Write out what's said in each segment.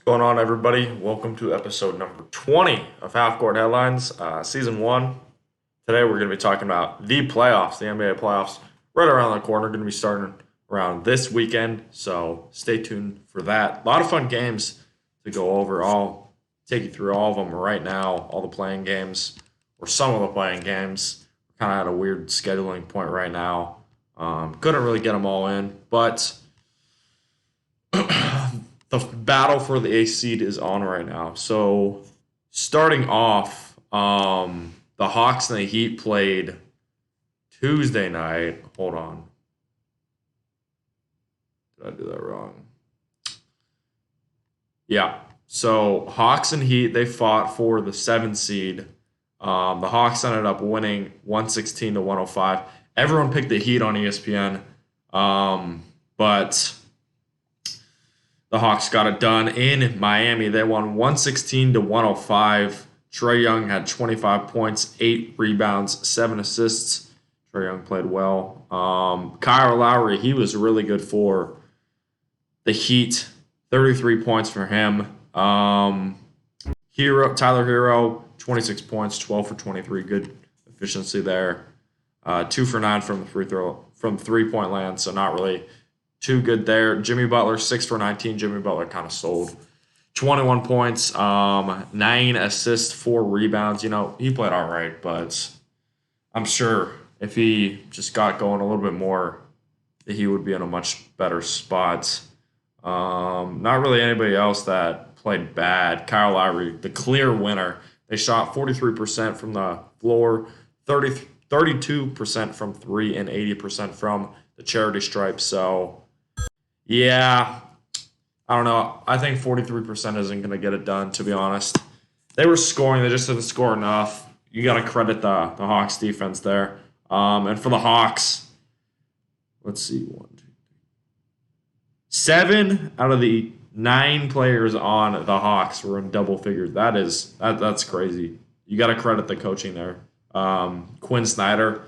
What's going on, everybody? Welcome to episode number 20 of Halfcourt Headlines, Season 1. Today, we're going to be talking about the playoffs, the NBA playoffs, right around the corner. Going to be starting around this weekend, so stay tuned for that. A lot of fun games to go over. I'll take you through all of them right now, all the playing games, or some of the playing games. We're kind of at a weird scheduling point right now. Couldn't really get them all in, but the battle for the eighth seed is on right now. So starting off, the Hawks and the Heat played Tuesday night. Hold on. Did I do that wrong? Yeah. So Hawks and Heat, they fought for the 7th seed. The Hawks ended up winning 116 to 105. Everyone picked the Heat on ESPN. But the Hawks got it done in Miami. They won 116 to 105. Trae Young had 25 points, 8 rebounds, 7 assists. Trae Young played well. Kyle Lowry, he was really good for the Heat. 33 points for him. Tyler Hero, 26 points, 12 for 23. Good efficiency there. 2 for 9 from the from 3-point land, so not really too good there. Jimmy Butler, 6 for 19. Jimmy Butler kind of sold. 21 points, 9 assists, 4 rebounds. You know, he played all right, but I'm sure if he just got going a little bit more, he would be in a much better spot. Not really anybody else that played bad. Kyle Lowry, the clear winner. They shot 43% from the floor, 32% from 3, and 80% from the charity stripe. So, yeah, I don't know. I think 43% isn't going to get it done, to be honest. They were scoring. They just didn't score enough. You got to credit the Hawks defense there. And for the Hawks, let's see, 7 out of the 9 players on the Hawks were in double figures. That's crazy. You got to credit the coaching there. Quinn Snyder,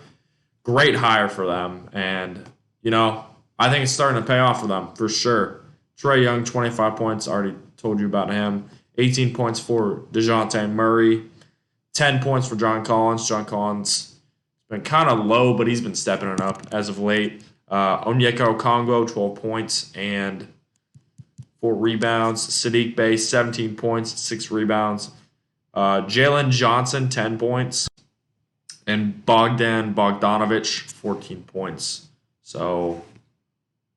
great hire for them. And, you know, I think it's starting to pay off for them, for sure. Trae Young, 25 points. Already told you about him. 18 points for DeJounte Murray. 10 points for John Collins. John Collins has been kind of low, but he's been stepping it up as of late. Onyeka Okongwu, 12 points and 4 rebounds. Sadiq Bey, 17 points, 6 rebounds. Jalen Johnson, 10 points. And Bogdan Bogdanovic, 14 points. So,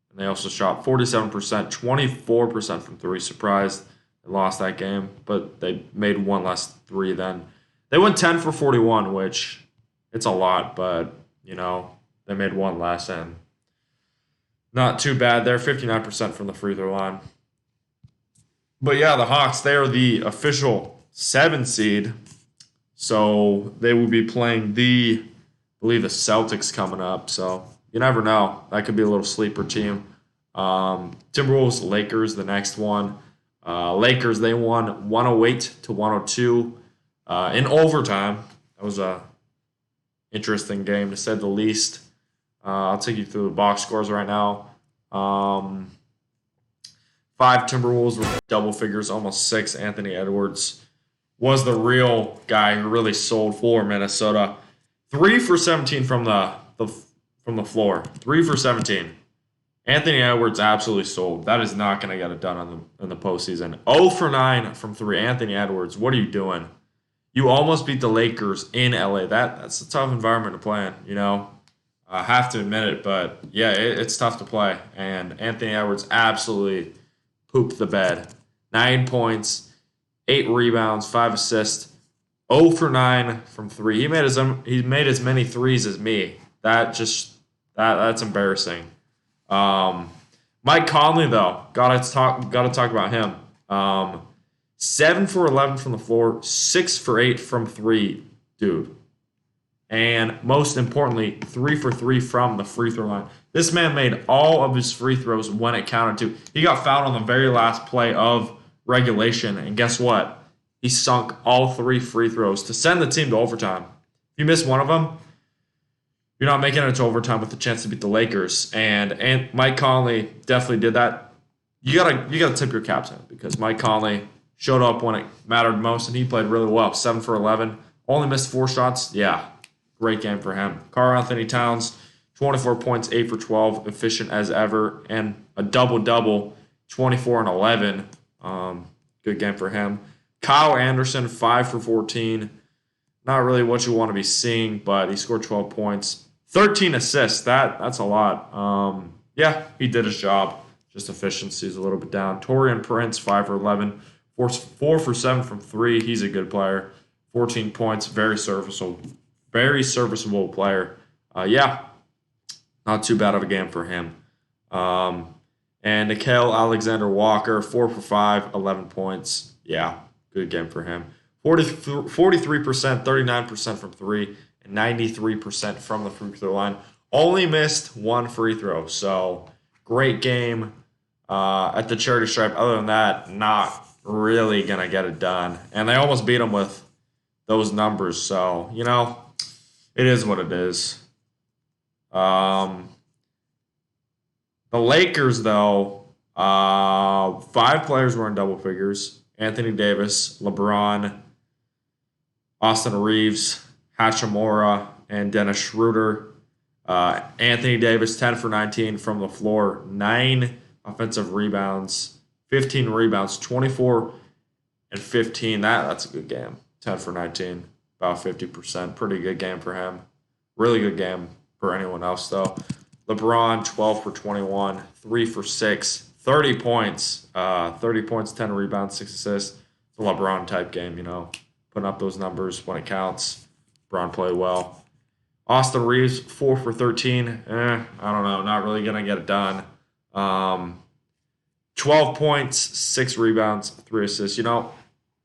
and they also shot 47%, 24% from 3. Surprised they lost that game, but they made one less 3 then. They went 10 for 41, which it's a lot, but, you know, they made one less and not too bad there. 59% from the free throw line. But yeah, the Hawks, they are the official 7 seed. So they will be playing I believe the Celtics coming up. So you never know. That could be a little sleeper team. Timberwolves, Lakers, the next one. Lakers, they won 108 to 102 in overtime. That was a interesting game, to say the least. I'll take you through the box scores right now. 5 Timberwolves were double figures, almost 6. Anthony Edwards was the real guy who really sold for Minnesota. 3 for 17 from the floor. 3 for 17. Anthony Edwards absolutely sold. That is not going to get it done in the postseason. 0 for 9 from 3. Anthony Edwards, what are you doing? You almost beat the Lakers in LA. That's a tough environment to play in, you know. I have to admit it, but yeah, it's tough to play. And Anthony Edwards absolutely pooped the bed. 9 points, 8 rebounds, 5 assists, 0 for 9 from 3. He made as many threes as me. That's embarrassing. Mike Conley, though, gotta talk about him. 7 for 11 from the floor, 6 for 8 from 3, dude. And most importantly, 3 for 3 from the free throw line. This man made all of his free throws when it counted to. He got fouled on the very last play of regulation, and guess what? He sunk all 3 free throws to send the team to overtime. If you miss one of them, you're not making it to overtime with the chance to beat the Lakers. And Mike Conley definitely did that. you gotta tip your cap to him because Mike Conley showed up when it mattered most, and he played really well. 7 for 11, only missed 4 shots. Yeah, great game for him. Karl Anthony Towns, 24 points, 8 for 12, efficient as ever, and a double-double, 24 and 11. Good game for him. Kyle Anderson, 5 for 14. Not really what you want to be seeing, but he scored 12 points. 13 assists. That's a lot. Yeah, he did his job. Just efficiency is a little bit down. Torian Prince, 5 for 11. 4 for 7 from 3. He's a good player. 14 points. Very serviceable player. Yeah, not too bad of a game for him. And Nickeil Alexander-Walker, 4 for 5, 11 points. Yeah, good game for him. 43%, 39% from 3, and 93% from the free throw line. Only missed 1 free throw. So, great game at the charity stripe. Other than that, not really going to get it done. And they almost beat him with those numbers. So, it is what it is. The Lakers, though, 5 players were in double figures. Anthony Davis, LeBron, Austin Reeves, Hachimura, and Dennis Schroeder. Anthony Davis, 10 for 19 from the floor, 9 offensive rebounds, 15 rebounds, 24 and 15. That's a good game. 10 for 19, about 50%. Pretty good game for him. Really good game for anyone else, though. LeBron, 12 for 21, 3 for 6, 30 points. 30 points, 10 rebounds, 6 assists. It's a LeBron-type game, putting up those numbers when it counts. LeBron played well. Austin Reeves, 4 for 13. I don't know. Not really going to get it done. 12 points, 6 rebounds, 3 assists.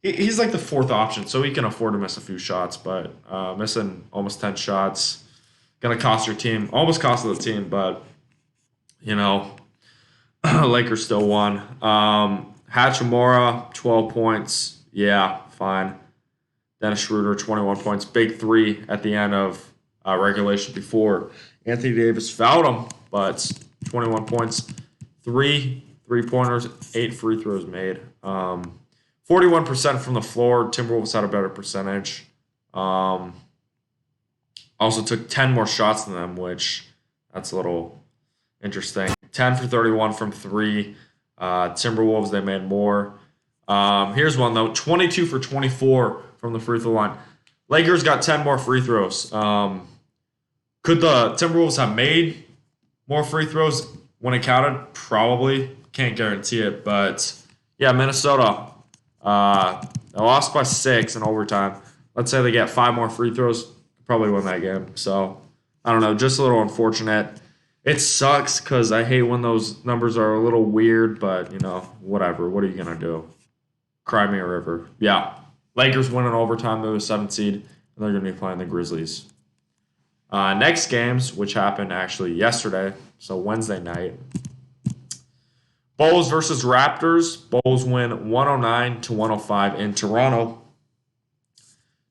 He's like the 4th option, so he can afford to miss a few shots, but missing almost 10 shots, going to cost your team. Almost cost the team, but, Lakers still won. Hachimura, 12 points. Yeah, fine. Dennis Schroeder, 21 points. Big 3 at the end of regulation before Anthony Davis fouled him, but 21 points. 3 3-pointers, 8 free throws made. 41% from the floor. Timberwolves had a better percentage. Also took 10 more shots than them, which that's a little interesting. 10 for 31 from 3. Timberwolves, they made more. Here's one, though. 22 for 24 from the free throw line. Lakers got 10 more free throws. Could the Timberwolves have made more free throws when it counted? Probably. Can't guarantee it. But, yeah, Minnesota, they lost by 6 in overtime. Let's say they get 5 more free throws, probably win that game. So, I don't know. Just a little unfortunate. It sucks because I hate when those numbers are a little weird, but, whatever. What are you going to do? Cry me a river. Yeah. Lakers win in overtime. They're the 7th seed, and they're going to be playing the Grizzlies. Next games, which happened actually yesterday, so Wednesday night. Bulls versus Raptors. Bulls win 109-105 in Toronto.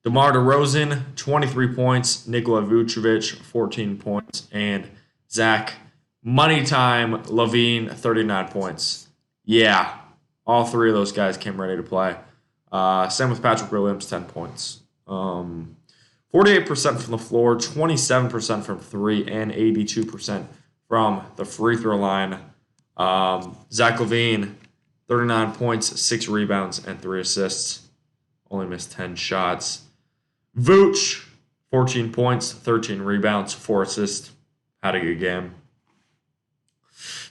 DeMar DeRozan, 23 points. Nikola Vucevic, 14 points. And Zach Moneytime LaVine, 39 points. Yeah, all 3 of those guys came ready to play. Same with Patrick Williams, 10 points. 48% from the floor, 27% from 3, and 82% from the free throw line. Zach LaVine, 39 points, 6 rebounds, and 3 assists. Only missed 10 shots. Vooch, 14 points, 13 rebounds, 4 assists. Had a good game.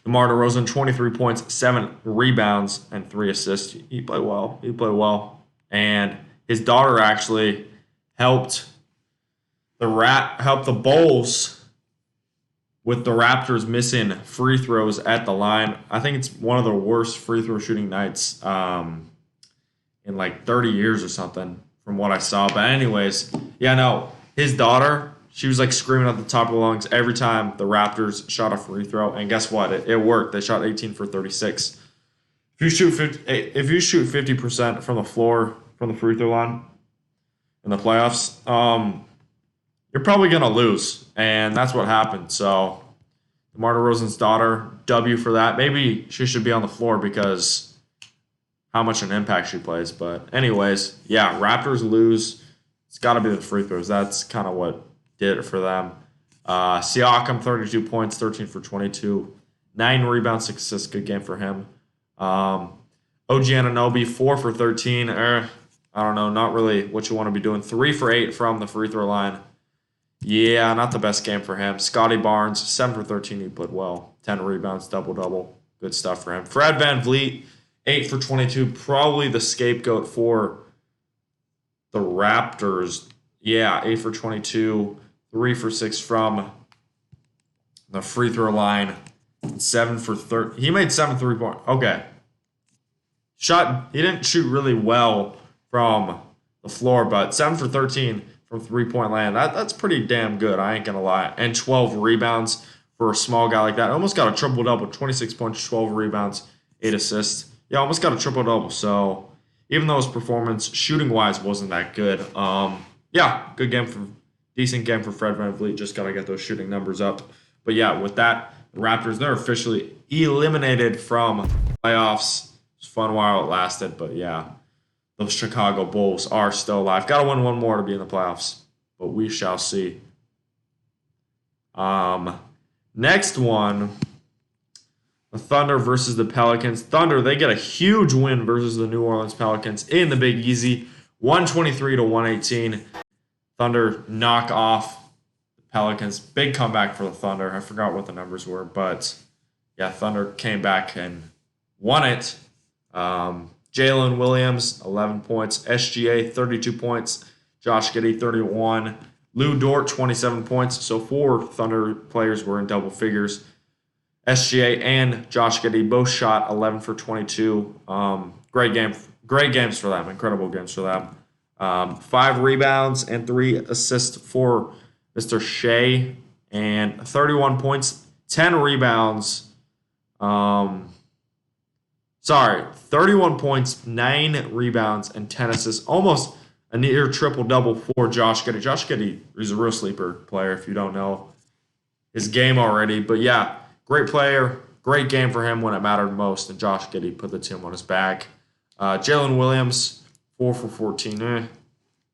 DeMar DeRozan, 23 points, 7 rebounds, and 3 assists. He played well. And his daughter actually helped the Bulls with the Raptors missing free throws at the line. I think it's one of the worst free throw shooting nights in like 30 years or something from what I saw. But anyways, yeah, no, his daughter, she was like screaming at the top of her lungs every time the Raptors shot a free throw. And guess what? It worked. They shot 18 for 36. If you shoot 50% from the floor, from the free throw line in the playoffs, you're probably going to lose. And that's what happened. So DeMar DeRozan's daughter, W for that. Maybe she should be on the floor because how much an impact she plays. But anyways, yeah, Raptors lose. It's got to be the free throws. That's kind of what did it for them. Siakam, 32 points, 13 for 22. 9 rebounds, 6 assists. Good game for him. OG Anunoby, 4 for 13. I don't know, not really what you want to be doing. 3 for 8 from the free throw line. Yeah, not the best game for him. Scotty Barnes, 7 for 13. He played well. 10 rebounds, double-double. Good stuff for him. Fred VanVleet, 8 for 22. Probably the scapegoat for the Raptors. Yeah, 8 for 22. 3 for 6 from the free throw line. 7 for 30. He made 7 3-point. Okay. He didn't shoot really well from the floor, but 7 for 13 from 3-point land. That's pretty damn good, I ain't gonna lie. And 12 rebounds for a small guy like that. Almost got a triple-double, 26 points, 12 rebounds, 8 assists. Yeah, almost got a triple-double. So even though his performance shooting-wise wasn't that good, yeah, decent game for Fred VanVleet. Just got to get those shooting numbers up. But yeah, with that, the Raptors, they're officially eliminated from playoffs. It was fun while it lasted, but yeah, those Chicago Bulls are still alive. Got to win one more to be in the playoffs, but we shall see. Next one, the Thunder versus the Pelicans. Thunder, they get a huge win versus the New Orleans Pelicans in the Big Easy, 123 to 118. Thunder knock off the Pelicans. Big comeback for the Thunder. I forgot what the numbers were, but yeah, Thunder came back and won it. Jalen Williams, 11 points. SGA, 32 points. Josh Giddey, 31. Lou Dort, 27 points. So 4 Thunder players were in double figures. SGA and Josh Giddey both shot 11 for 22. Great games for them. Incredible games for them. 5 rebounds and 3 assists for Mr. Shea, and 31 points, 10 rebounds. 31 points, 9 rebounds, and 10 assists. Almost a near triple-double for Josh Giddey. Josh Giddey is a real sleeper player if you don't know his game already. But yeah, great player, great game for him when it mattered most, and Josh Giddey put the team on his back. Jalen Williams, 4 for 14. Not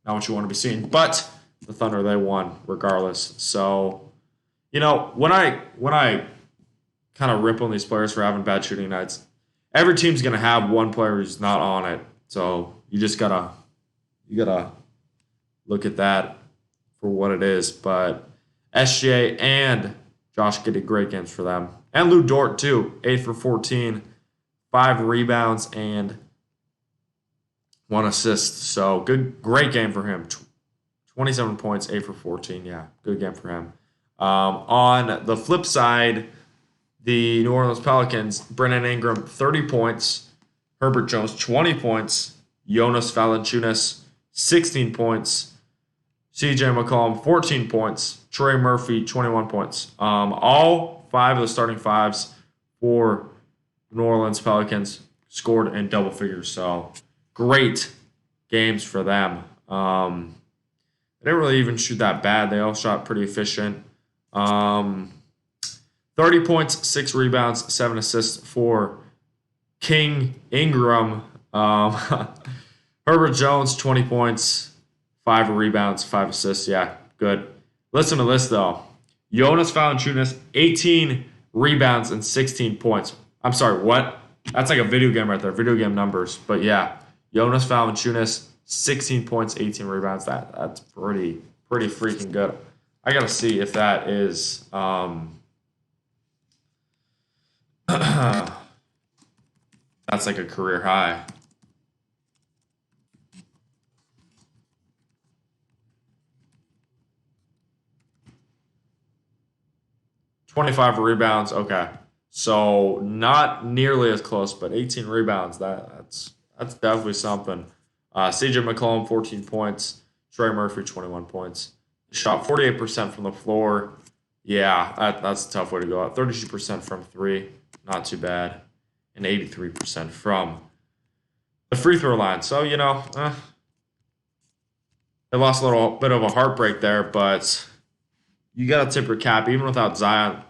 what you want to be seeing. But the Thunder, they won regardless. So, when I kind of rip on these players for having bad shooting nights, every team's going to have one player who's not on it. So you just got to look at that for what it is. But SGA and Josh Giddey, great games for them. And Lou Dort, too. 8 for 14, 5 rebounds, and 1 assist. So great game for him. 27 points, 8 for 14. Yeah, good game for him. On the flip side, the New Orleans Pelicans, Brandon Ingram, 30 points. Herbert Jones, 20 points. Jonas Valanciunas, 16 points. CJ McCollum, 14 points. Trey Murphy, 21 points. All 5 of the starting 5s for New Orleans Pelicans scored in double figures. So great games for them. They didn't really even shoot that bad. They all shot pretty efficient. 30 points, 6 rebounds, 7 assists for King Ingram. Herbert Jones, 20 points, 5 rebounds, 5 assists. Yeah, good. Listen to this, though. Jonas Valanciunas, 18 rebounds and 16 points. I'm sorry, what? That's like a video game right there, video game numbers. But yeah, Jonas Valanciunas, 16 points, 18 rebounds. That's pretty freaking good. I got to see if that is that's like a career high. $25 rebounds. Okay. So not nearly as close, but 18 rebounds. That's definitely something. CJ McCollum, 14 points. Trey Murphy, 21 points. Shot 48% from the floor. Yeah, that's a tough way to go out. 32% from 3. Not too bad. And 83% from the free throw line. So, they lost a little bit of a heartbreak there, but you got to tip your cap. Even without Zion,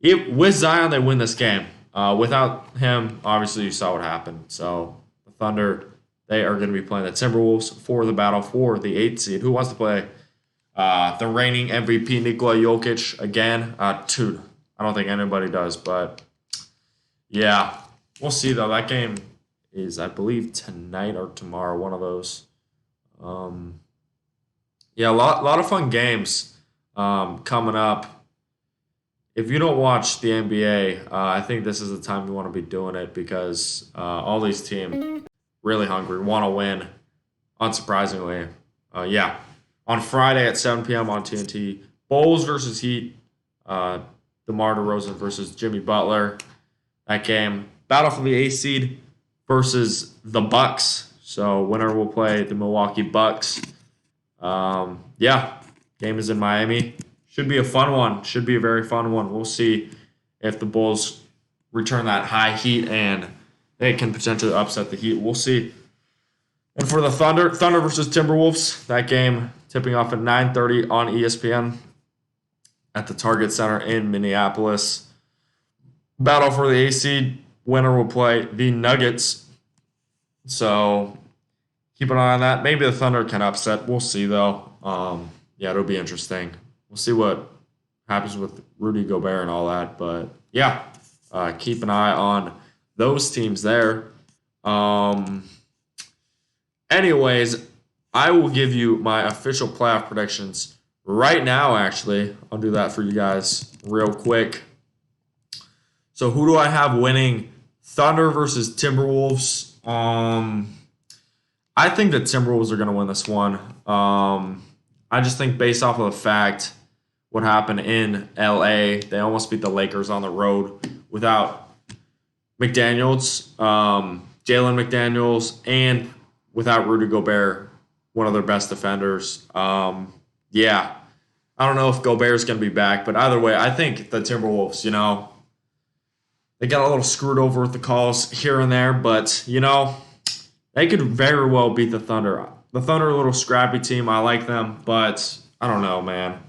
With Zion, they win this game. Without him, obviously, you saw what happened. So the Thunder, they are going to be playing the Timberwolves for the battle for the 8th seed. Who wants to play the reigning MVP Nikola Jokic again? Dude, I don't think anybody does, but yeah, we'll see though. That game is, I believe, tonight or tomorrow, one of those. Um, yeah, lot of fun games coming up. If you don't watch the NBA, I think this is the time you want to be doing it because all these teams really hungry, want to win. Unsurprisingly, yeah. On Friday at 7 p.m. on TNT, Bulls versus Heat. DeMar DeRozan versus Jimmy Butler. That game, battle for the A seed versus the Bucks. So winner will play the Milwaukee Bucks. Yeah, game is in Miami. Should be a fun one. Should be a very fun one. We'll see if the Bulls return that high heat and they can potentially upset the Heat. We'll see. And for the Thunder versus Timberwolves, that game tipping off at 9:30 on ESPN at the Target Center in Minneapolis. Battle for the A seed. Winner will play the Nuggets. So keep an eye on that. Maybe the Thunder can upset. We'll see, though. Yeah, it'll be interesting. We'll see what happens with Rudy Gobert and all that. But, yeah, keep an eye on those teams there. Anyways, I will give you my official playoff predictions right now, actually. I'll do that for you guys real quick. So who do I have winning? Thunder versus Timberwolves. I think the Timberwolves are going to win this one. I just think based off of the fact what happened in LA, they almost beat the Lakers on the road without McDaniels, Jalen McDaniels, and without Rudy Gobert, one of their best defenders. Yeah, I don't know if Gobert's going to be back, but either way, I think the Timberwolves, they got a little screwed over with the calls here and there, but, they could very well beat the Thunder. The Thunder are a little scrappy team. I like them, but I don't know, man.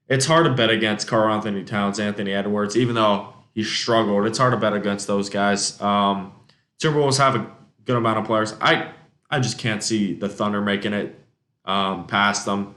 It's hard to bet against Karl Anthony Towns, Anthony Edwards, even though he struggled. It's hard to bet against those guys. Timberwolves have a good amount of players. I just can't see the Thunder making it past them.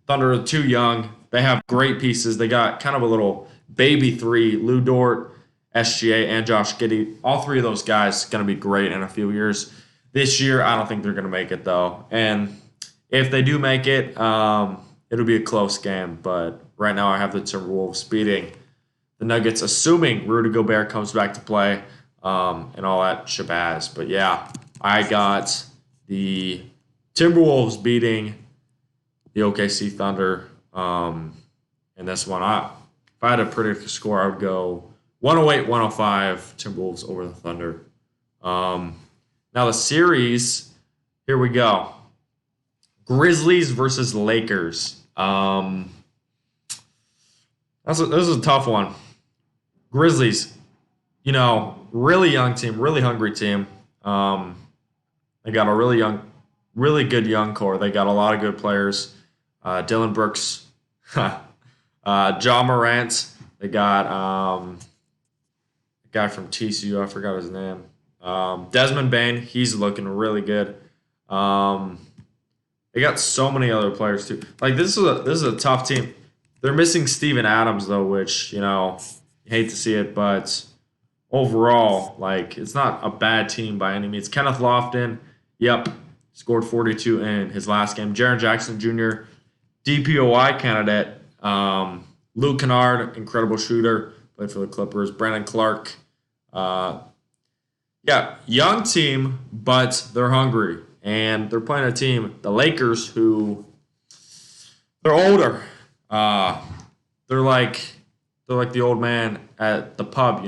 Thunder are too young. They have great pieces. They got kind of a little baby three, Lou Dort, SGA, and Josh Giddey. All three of those guys going to be great in a few years. This year, I don't think they're going to make it, though. And if they do make it, it'll be a close game. But right now, I have the Timberwolves beating the Nuggets, assuming Rudy Gobert comes back to play and all that shabazz. But, yeah, I got the Timberwolves beating the OKC Thunder in this one. If I had to predict the score, I would go 108-105 Timberwolves over the Thunder. Now the series, here we go. Grizzlies versus Lakers. This is a tough one. Grizzlies, really young team, really hungry team. They got a really good young core. They got a lot of good players. Dylan Brooks, Ja Morant. They got a guy from TCU. I forgot his name. Desmond Bane, he's looking really good. They got so many other players too. Like this is a tough team. They're missing Steven Adams though, which you hate to see it, but overall, it's not a bad team by any means. Kenneth Lofton, scored 42 in his last game. Jaren Jackson Jr., DPOY candidate. Luke Kennard, incredible shooter, played for the Clippers. Brandon Clark. Young team, but they're hungry. And they're playing a team, the Lakers, who they're older. They're like the old man at the pub,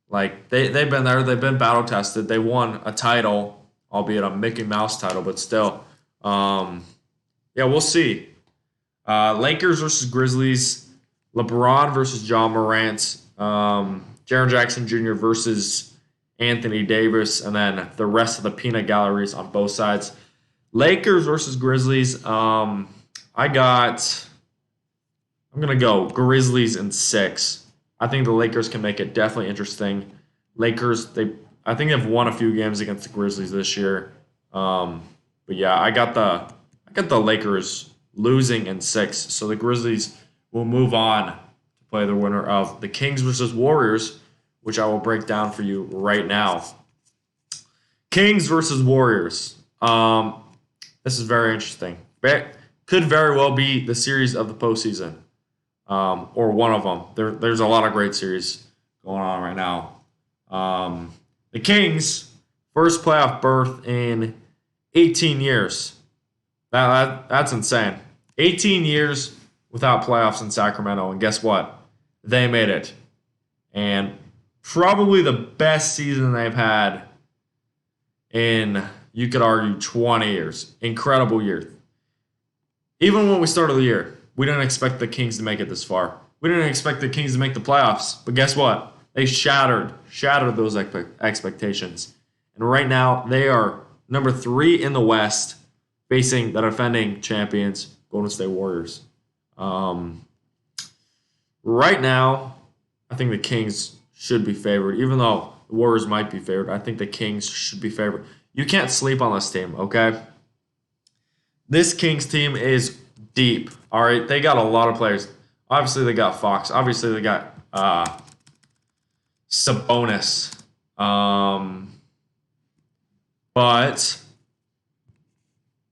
Like they've been there, they've been battle tested. They won a title, albeit a Mickey Mouse title, but still. We'll see. Lakers versus Grizzlies, LeBron versus Ja Morant, Jaren Jackson Jr. versus Anthony Davis, and then the rest of the peanut galleries on both sides. Lakers versus Grizzlies. I'm going to go Grizzlies in 6. I think the Lakers can make it definitely interesting. Lakers, I think they've won a few games against the Grizzlies this year. But yeah, I got the Lakers losing in 6. So the Grizzlies will move on to play the winner of the Kings versus Warriors, which I will break down for you right now. Kings versus Warriors. This is very interesting. Could very well be the series of the postseason, or one of them. There's a lot of great series going on right now. The Kings' first playoff berth in 18 years. That's insane. 18 years without playoffs in Sacramento, and guess what? They made it. And probably the best season they've had in, you could argue, 20 years. Incredible year. Even when we started the year, we didn't expect the Kings to make it this far. We didn't expect the Kings to make the playoffs. But guess what? They shattered those expectations. And right now, they are number 3 in the West, facing the defending champions, Golden State Warriors. Right now, I think the Kings should be favored. Even though the Warriors might be favored, I think the Kings should be favored. You can't sleep on this team, okay? This Kings team is deep, all right? They got a lot of players. Obviously, they got Fox. Obviously, they got Sabonis. But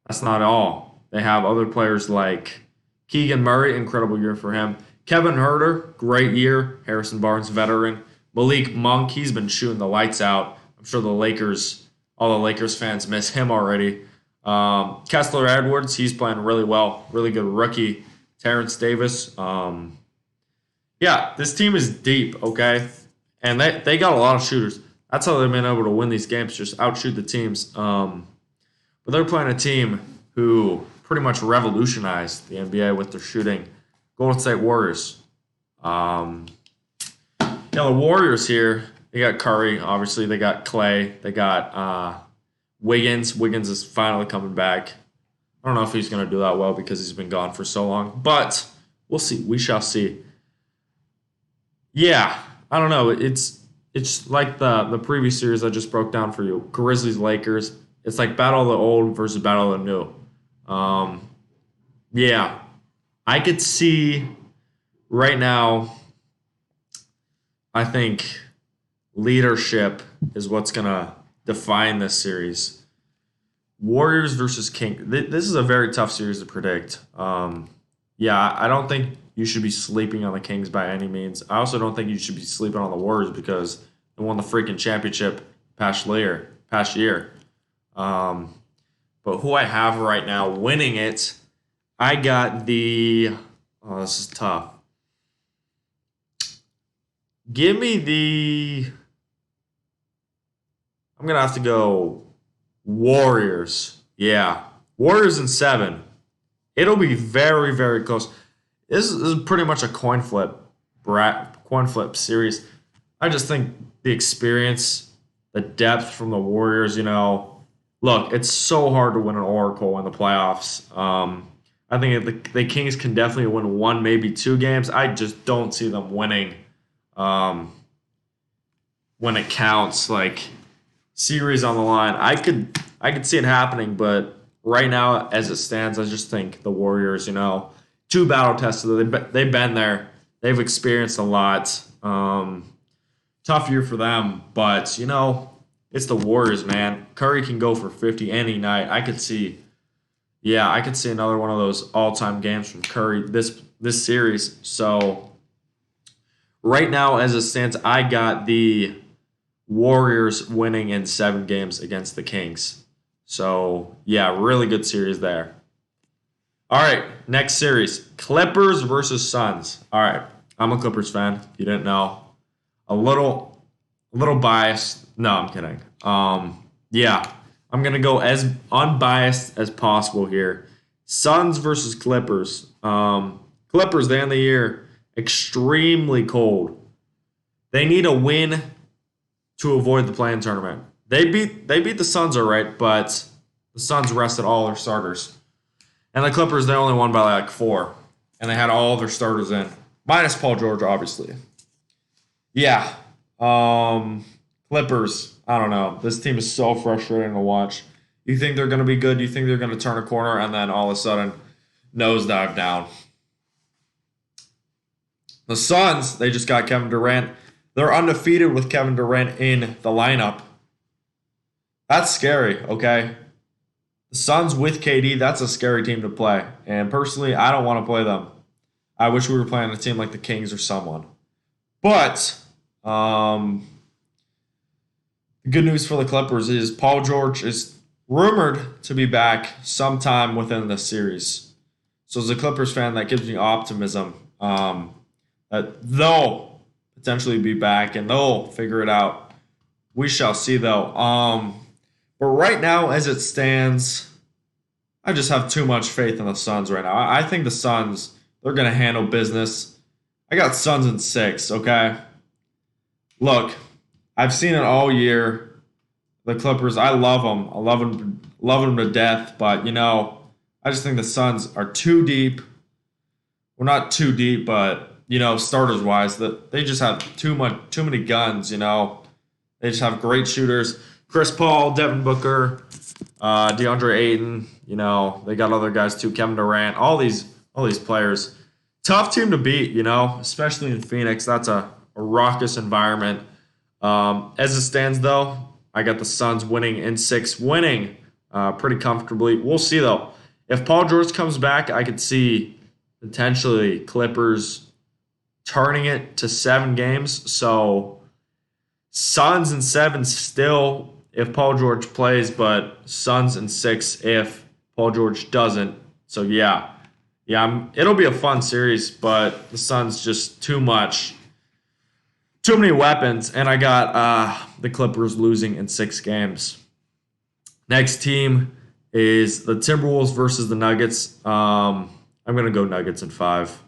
that's not all. They have other players like Keegan Murray, incredible year for him. Kevin Huerter, great year. Harrison Barnes, veteran. Malik Monk, he's been shooting the lights out. I'm sure all the Lakers fans miss him already. Kessler Edwards, he's playing really well. Really good rookie. Terrence Davis. Yeah, this team is deep, okay? And they got a lot of shooters. That's how they've been able to win these games, just outshoot the teams. But they're playing a team who pretty much revolutionized the NBA with their shooting. Golden State Warriors. The Warriors here, they got Curry, obviously. They got Clay. They got Wiggins. Wiggins is finally coming back. I don't know if he's going to do that well because he's been gone for so long. But we'll see. We shall see. Yeah, I don't know. It's like the previous series I just broke down for you. Grizzlies, Lakers. It's like battle of the old versus battle of the new. Yeah, I could see right now, I think leadership is what's going to define this series. Warriors versus King. This is a very tough series to predict. Yeah, I don't think you should be sleeping on the Kings by any means. I also don't think you should be sleeping on the Warriors because they won the freaking championship past year. But who I have right now winning it, I got oh, this is tough. Give me I'm going to have to go Warriors. Yeah. Warriors in 7. It'll be very, very close. This is pretty much a coin flip series. I just think the experience, the depth from the Warriors, look, it's so hard to win an Oracle in the playoffs. I think the Kings can definitely win 1, maybe 2 games. I just don't see them winning when it counts, like series on the line. I could see it happening, but right now, as it stands, I just think the Warriors, 2 battle tested. They've been there. They've experienced a lot. Tough year for them, but, it's the Warriors, man. Curry can go for 50 any night. I could see another one of those all-time games from Curry this series. So right now, as it stands, I got the Warriors winning in 7 games against the Kings. So, yeah, really good series there. All right, next series. Clippers versus Suns. All right, I'm a Clippers fan, if you didn't know. A little biased. No, I'm kidding. Yeah, I'm going to go as unbiased as possible here. Suns versus Clippers. Clippers, they end the year extremely cold. They need a win to avoid the play-in tournament. They beat the Suns, all right, but the Suns rested all their starters. And the Clippers, they only won by like 4. And they had all their starters in. Minus Paul George, obviously. Yeah. Clippers. I don't know. This team is so frustrating to watch. You think they're going to be good. You think they're going to turn a corner, and then all of a sudden, nosedive down. The Suns, they just got Kevin Durant. They're undefeated with Kevin Durant in the lineup. That's scary, okay? The Suns with KD, that's a scary team to play. And personally, I don't want to play them. I wish we were playing a team like the Kings or someone. But the good news for the Clippers is Paul George is rumored to be back sometime within the series. So as a Clippers fan, that gives me optimism that they'll potentially be back and they'll figure it out. We shall see, though. But right now, as it stands, I just have too much faith in the Suns right now. I think the Suns, they're going to handle business. I got Suns in 6, okay? Look, I've seen it all year. The Clippers, I love them. I love them to death. But, I just think the Suns are too deep. Well, not too deep, but, starters-wise, that they just have too many guns, They just have great shooters. Chris Paul, Devin Booker, DeAndre Ayton, they got other guys too, Kevin Durant, all these players. Tough team to beat, especially in Phoenix. That's a raucous environment. As it stands, though, I got the Suns winning in 6, winning pretty comfortably. We'll see, though. If Paul George comes back, I could see potentially Clippers turning it to 7 games. So Suns in 7 still if Paul George plays, but Suns in 6 if Paul George doesn't. So yeah, it'll be a fun series, but the Suns just too many weapons, and I got the Clippers losing in 6 games. Next team is the Timberwolves versus the Nuggets. I'm gonna go Nuggets in 5.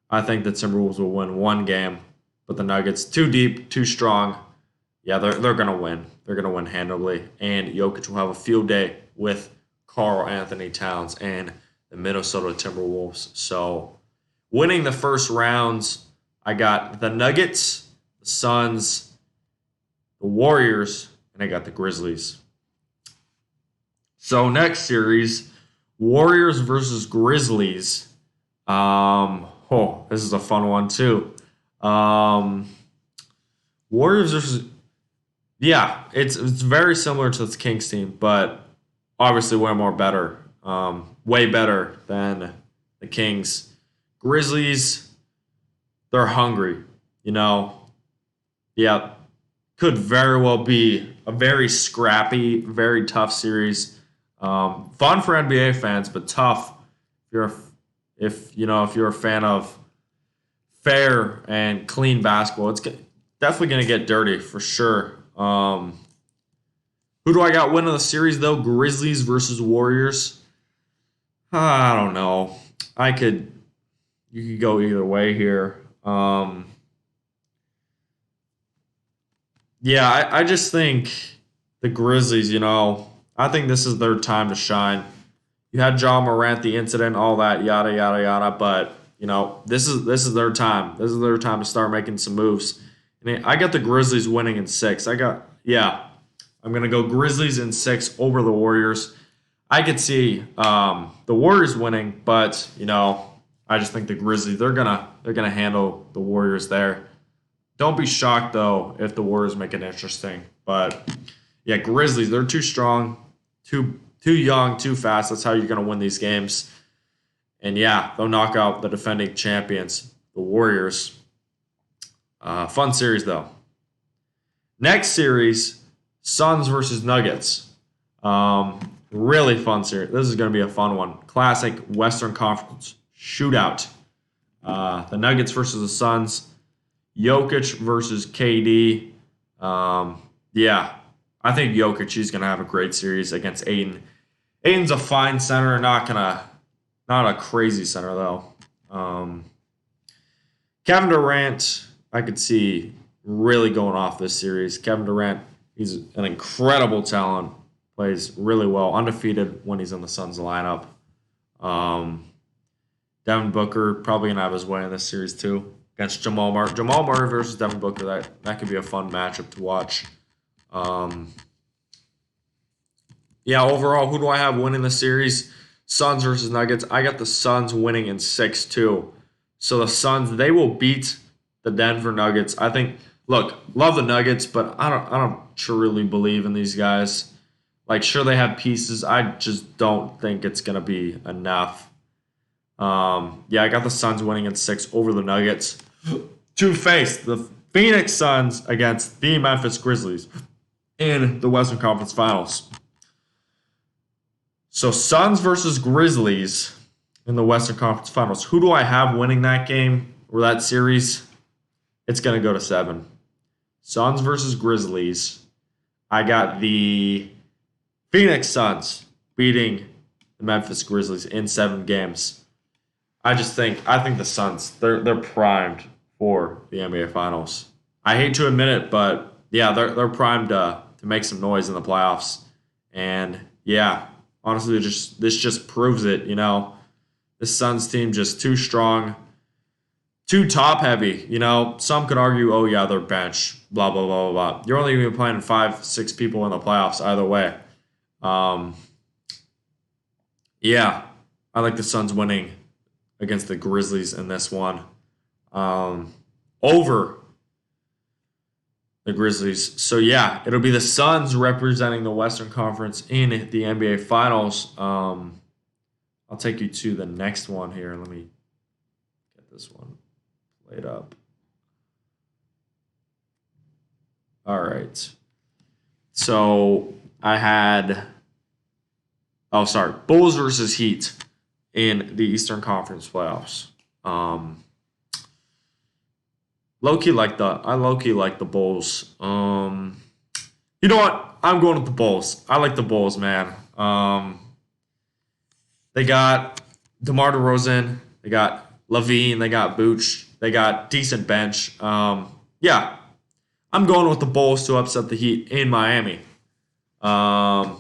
I think the Timberwolves will win 1 game, but the Nuggets too deep, too strong. Yeah, they're gonna win. They're gonna win handily, and Jokic will have a field day with Karl Anthony Towns and the Minnesota Timberwolves. So, winning the first rounds, I got the Nuggets, the Suns, the Warriors, and I got the Grizzlies. So next series, Warriors versus Grizzlies. This is a fun one too. Warriors versus it's very similar to the Kings team, but obviously way better than the Kings. Grizzlies, they're hungry, Yeah, could very well be a very scrappy, very tough series. Fun for NBA fans, but tough if you're a fan of fair and clean basketball. It's definitely going to get dirty for sure. Who do I got winning the series though? Grizzlies versus Warriors. I don't know. You could go either way here. I just think the Grizzlies, I think this is their time to shine. You had John Morant, the incident, all that, yada, yada, yada. But, this is their time. This is their time to start making some moves. And I got the Grizzlies winning in 6. I'm going to go Grizzlies in 6 over the Warriors. I could see the Warriors winning, but, I just think the Grizzlies, they're gonna handle the Warriors there. Don't be shocked, though, if the Warriors make it interesting. But, yeah, Grizzlies, they're too strong, too young, too fast. That's how you're going to win these games. And, yeah, they'll knock out the defending champions, the Warriors. Fun series, though. Next series, Suns versus Nuggets. Really fun series. This is going to be a fun one. Classic Western Conference shootout. The Nuggets versus the Suns. Jokic versus KD. I think Jokic is going to have a great series against Ayton. Ayton's a fine center, not a crazy center though. Kevin Durant, I could see really going off this series. Kevin Durant, he's an incredible talent, plays really well, undefeated when he's in the Suns lineup. Devin Booker probably going to have his way in this series too. against Jamal Murray. Jamal Murray versus Devin Booker. That could be a fun matchup to watch. Yeah, overall, who do I have winning the series? Suns versus Nuggets. I got the Suns winning in 6-2. So the Suns, they will beat the Denver Nuggets. I think, look, love the Nuggets, but I don't truly believe in these guys. Like, sure, they have pieces. I just don't think it's going to be enough. Yeah, I got the Suns winning in 6 over the Nuggets. To face the Phoenix Suns against the Memphis Grizzlies in the Western Conference Finals. So Suns versus Grizzlies in the Western Conference Finals. Who do I have winning that game or that series? It's going to go to 7. Suns versus Grizzlies. I got the Phoenix Suns beating the Memphis Grizzlies in 7 games. I think the Suns, they're primed for the NBA Finals. I hate to admit it, but yeah, they're primed to make some noise in the playoffs. And yeah, honestly, this just proves it. You know, the Suns team just too strong, too top heavy. You know, some could argue, oh yeah, they're bench, blah blah blah blah blah. You're only going to be playing 5-6 people in the playoffs either way. Yeah, I like the Suns winning against the Grizzlies in this one. Over the Grizzlies. So yeah, it'll be the Suns representing the Western Conference in the NBA Finals. I'll take you to the next one here. Let me get this one played up. All right. So I had, Bulls versus Heat in the Eastern Conference playoffs. Low-key like the Bulls. You know what? I'm going with the Bulls. I like the Bulls, man. They got DeMar DeRozan. They got LaVine. They got Vooch. They got decent bench. Yeah, I'm going with the Bulls to upset the Heat in Miami. I'm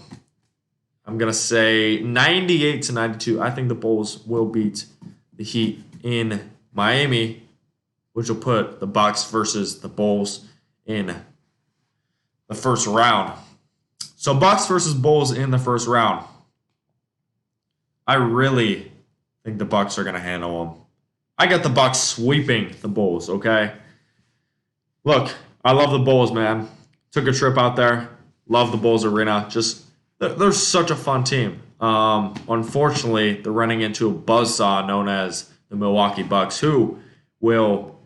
going to say 98-92. I think the Bulls will beat the Heat in Miami, which will put the Bucks versus the Bulls in the first round. So Bucks versus Bulls in the first round. I really think the Bucks are going to handle them. I got the Bucks sweeping the Bulls, okay? Look, I love the Bulls, man. Took a trip out there. Love the Bulls arena. Just, they're such a fun team. Unfortunately, they're running into a buzzsaw known as the Milwaukee Bucks, who will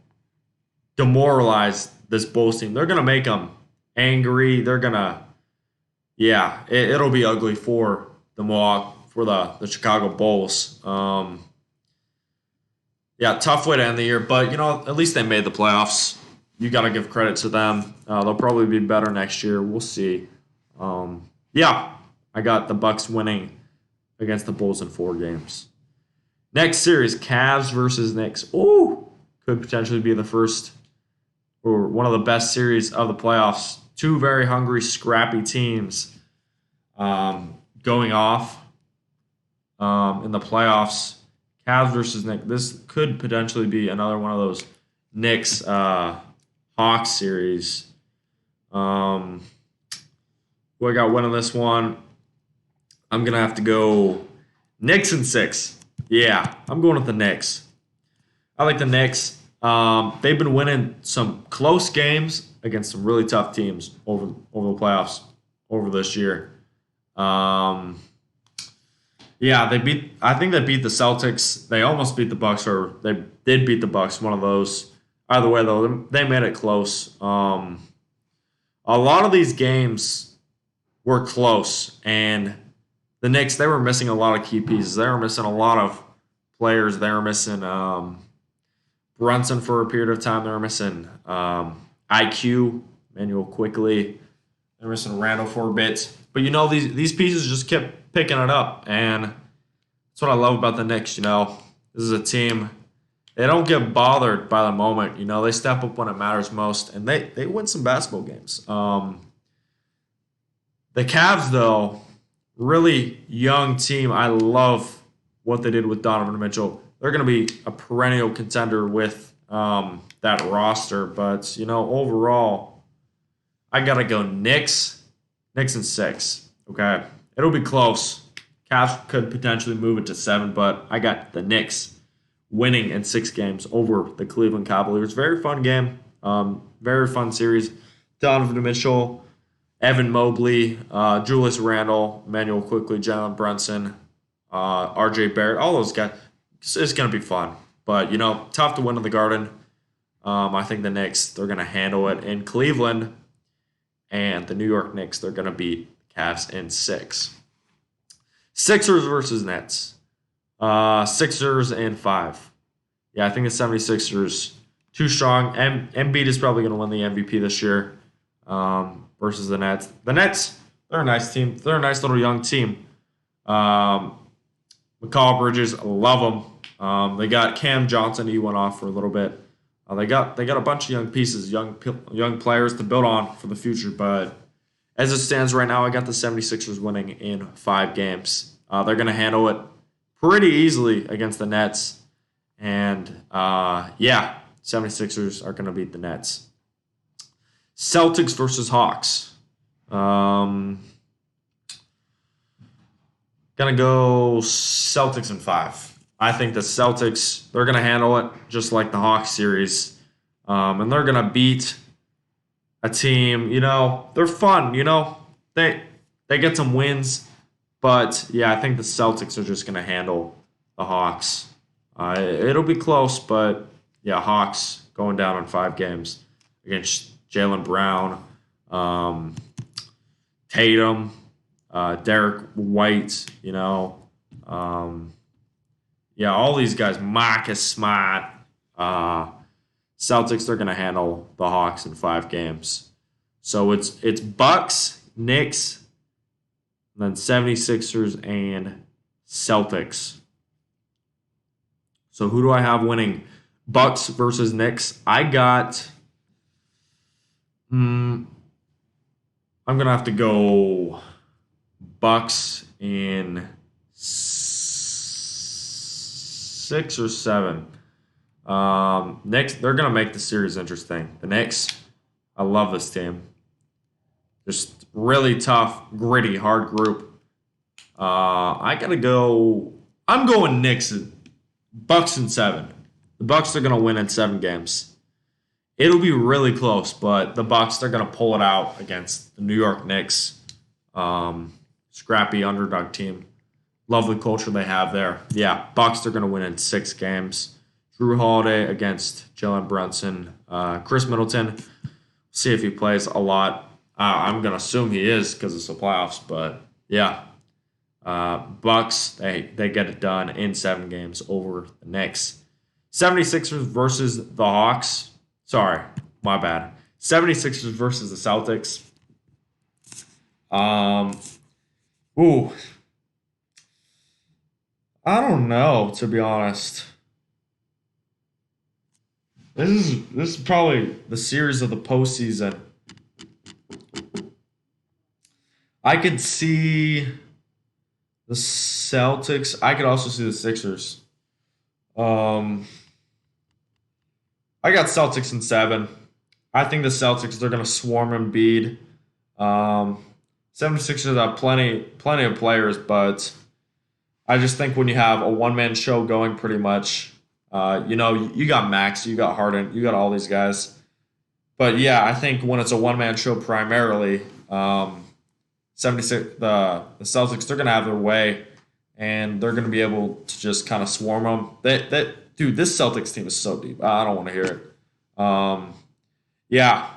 demoralize this Bulls team. They're going to make them angry. They're going to, yeah, it'll be ugly for the Chicago Bulls. Yeah, tough way to end the year, but you know, at least they made the playoffs. You got to give credit to them. They'll probably be better next year. We'll see. Yeah, I got the Bucks winning against the Bulls in 4 games. Next series, Cavs versus Knicks. Ooh, could potentially be the first or one of the best series of the playoffs. 2 very hungry, scrappy teams going off in the playoffs. Cavs versus Knicks. This could potentially be another one of those Knicks Hawks series. Who I got winning this one? I'm going to have to go Knicks in 6. Yeah, I'm going with the Knicks. I like the Knicks. They've been winning some close games against some really tough teams over the playoffs over this year. Yeah, I think they beat the Celtics. They almost beat the Bucks, or they did beat the Bucks. One of those. Either way, though, they made it close. A lot of these games were close, and the Knicks, they were missing a lot of key pieces. They were missing a lot of players. They were missing Brunson for a period of time. They were missing IQ, Manuel Quickly. They were missing Randall for a bit. But, you know, these pieces just kept picking it up, and that's what I love about the Knicks. You know, this is a team, they don't get bothered by the moment. You know, they step up when it matters most, and they win some basketball games. The Cavs, though, really young team. I love what they did with Donovan Mitchell. They're going to be a perennial contender with that roster. But overall, I gotta go Knicks. Knicks in 6. Okay, it'll be close. Cavs could potentially move it to 7, but I got the Knicks winning in 6 games over the Cleveland Cavaliers. Very fun game. Very fun series. Donovan Mitchell, Evan Mobley, Julius Randle, Emmanuel Quickly, Jalen Brunson, R.J. Barrett, all those guys. It's going to be fun. But, tough to win in the Garden. I think the Knicks, they're going to handle it in Cleveland. And the New York Knicks, they're going to beat Cavs in 6. Sixers versus Nets. Sixers in 5. Yeah, I think the 76ers too strong. Embiid is probably going to win the MVP this year versus the Nets. The Nets, they're a nice team. They're a nice little young team. McCall Bridges, love them. They got Cam Johnson. He went off for a little bit. They got a bunch of young pieces, young players to build on for the future. But as it stands right now, I got the 76ers winning in 5 games. They're going to handle it pretty easily against the Nets. And, 76ers are going to beat the Nets. Celtics versus Hawks. Gonna go Celtics in 5. I think the Celtics, they're gonna handle it just like the Hawks series, and they're gonna beat a team. They're fun. They get some wins, but yeah, I think the Celtics are just gonna handle the Hawks. It'll be close, but yeah, Hawks going down in 5 games against Jaylen Brown, Tatum, Derek White, all these guys, Marcus Smart. Celtics, they're going to handle the Hawks in 5 games. So it's Bucks, Knicks, and then 76ers and Celtics. So who do I have winning? Bucks versus Knicks. I got... I'm going to have to go Bucks in 6 or 7. Knicks, they're going to make the series interesting. The Knicks, I love this team. Just really tough, gritty, hard group. I'm going Knicks, Bucks in 7. The Bucks are going to win in 7 games. It'll be really close, but the Bucks, they're going to pull it out against the New York Knicks. Scrappy underdog team. Love the culture they have there. Yeah, Bucks, they're going to win in 6 games. Drew Holiday against Jalen Brunson. Chris Middleton, see if he plays a lot. I'm going to assume he is because it's the playoffs, but yeah. Bucks, they get it done in 7 games over the Knicks. 76ers versus the Hawks. Sorry, my bad. 76ers versus the Celtics. I don't know, to be honest. This is probably the series of the postseason. I could see the Celtics. I could also see the Sixers. I got Celtics in 7. I think the Celtics, they're going to swarm Embiid. 76ers have plenty of players, but I just think when you have a one-man show going pretty much, you got Max, you got Harden, you got all these guys. But yeah, I think when it's a one-man show primarily, 76 the Celtics, they're going to have their way, and they're going to be able to just kind of swarm them. Dude, this Celtics team is so deep. I don't want to hear it. Yeah,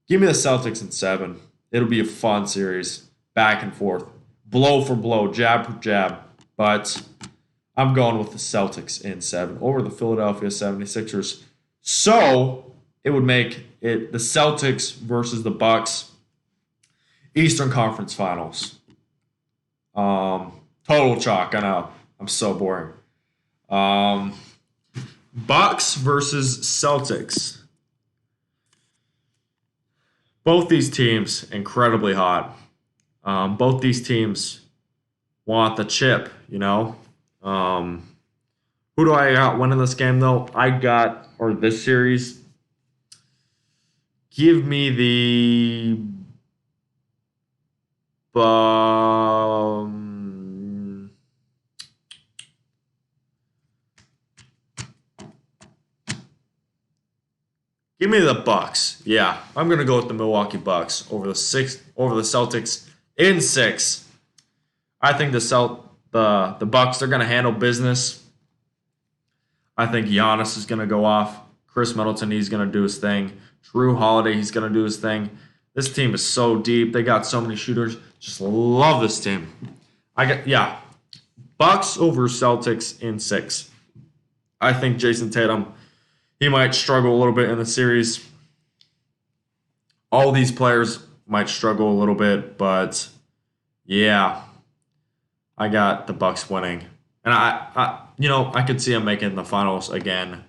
give me the Celtics in 7. It'll be a fun series, back and forth, blow for blow, jab for jab. But I'm going with the Celtics in 7 over the Philadelphia 76ers. So it would make it the Celtics versus the Bucks Eastern Conference Finals. Total chalk. I know. I'm so boring. Bucks versus Celtics. Both these teams incredibly hot. Both these teams want the chip, Who do I got winning this game, though? I got or this series. Give me the give me the Bucks. Yeah, I'm gonna go with the Milwaukee Bucks over the Celtics in 6. I think the Bucks, they're gonna handle business. I think Giannis is gonna go off. Chris Middleton, he's gonna do his thing. Drew Holiday, he's gonna do his thing. This team is so deep. They got so many shooters. Just love this team. Bucks over Celtics in 6. I think Jason Tatum, he might struggle a little bit in the series. All these players might struggle a little bit, but yeah, I got the Bucks winning, and I could see them making the finals again.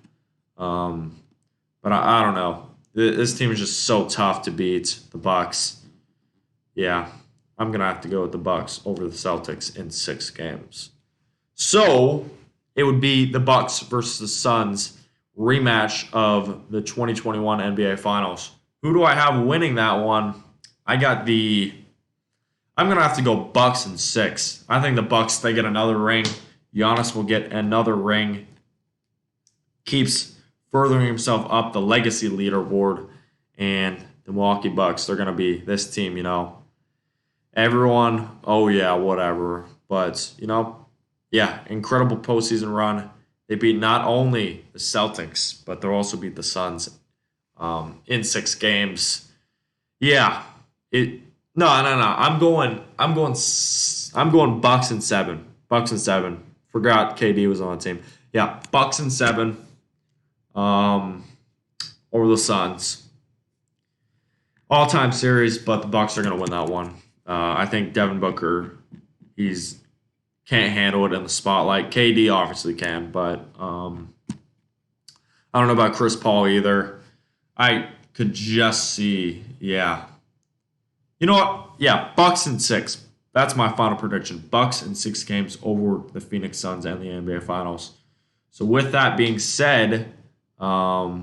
But I don't know. This team is just so tough to beat. The Bucks. Yeah, I'm gonna have to go with the Bucks over the Celtics in 6 games. So it would be the Bucks versus the Suns rematch of the 2021 NBA Finals. Who do I have winning that one? I'm gonna have to go Bucks in 6. I think the Bucks, they get another ring. Giannis will get another ring. Keeps furthering himself up the legacy leaderboard, and the Milwaukee Bucks, they're gonna be this team. Everyone, oh yeah, whatever. But yeah, incredible postseason run. They beat not only the Celtics, but they'll also beat the Suns in 6 games. Yeah, no. I'm going Bucks in 7. Bucks in 7. Forgot KD was on the team. Yeah, Bucks in 7. Over the Suns. All-time series, but the Bucks are going to win that one. I think Devin Booker, he's can't handle it in the spotlight. KD obviously can, but I don't know about Chris Paul either. I could just see, yeah. You know what? Yeah, Bucks in 6. That's my final prediction. Bucks in 6 games over the Phoenix Suns and the NBA Finals. So with that being said, my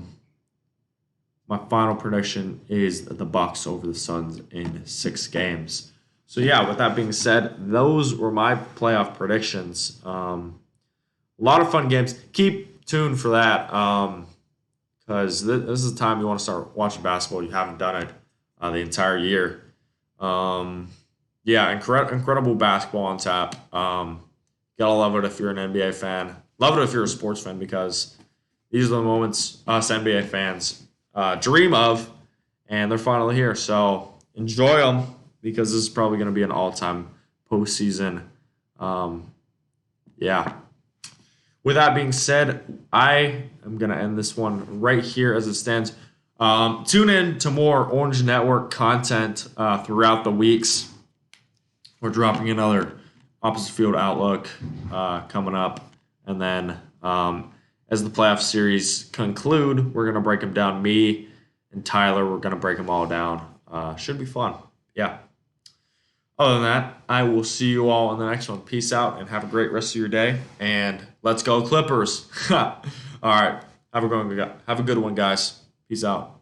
final prediction is the Bucks over the Suns in 6 games. So yeah, with that being said, those were my playoff predictions. A lot of fun games. Keep tuned for that because this is the time you want to start watching basketball. You haven't done it the entire year. Yeah, incredible basketball on tap. Gotta love it if you're an NBA fan. Love it if you're a sports fan because these are the moments us NBA fans dream of, and they're finally here. So enjoy them because this is probably going to be an all-time postseason. Yeah. With that being said, I am going to end this one right here as it stands. Tune in to more Orange Network content throughout the weeks. We're dropping another Opposite Field Outlook coming up. And then as the playoff series conclude, we're going to break them down. Me and Tyler, we're going to break them all down. Should be fun. Yeah. Other than that, I will see you all in the next one. Peace out and have a great rest of your day. And let's go Clippers. All right. Have a good one, guys. Peace out.